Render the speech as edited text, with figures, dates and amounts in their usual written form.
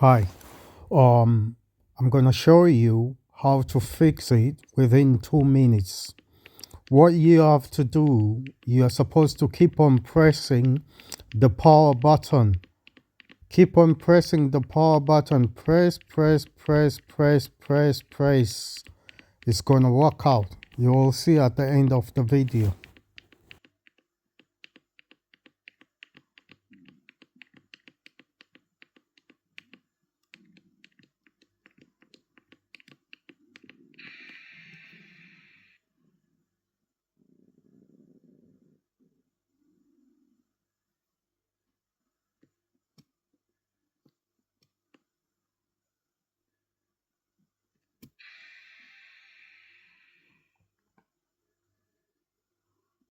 Hi, um, I'm gonna show you how to fix it within 2 minutes. What you have to do, you are supposed to keep on pressing the power button. Keep on pressing the power button. Press, press, press, press, press, press. It's gonna work out. You will see at the end of the video.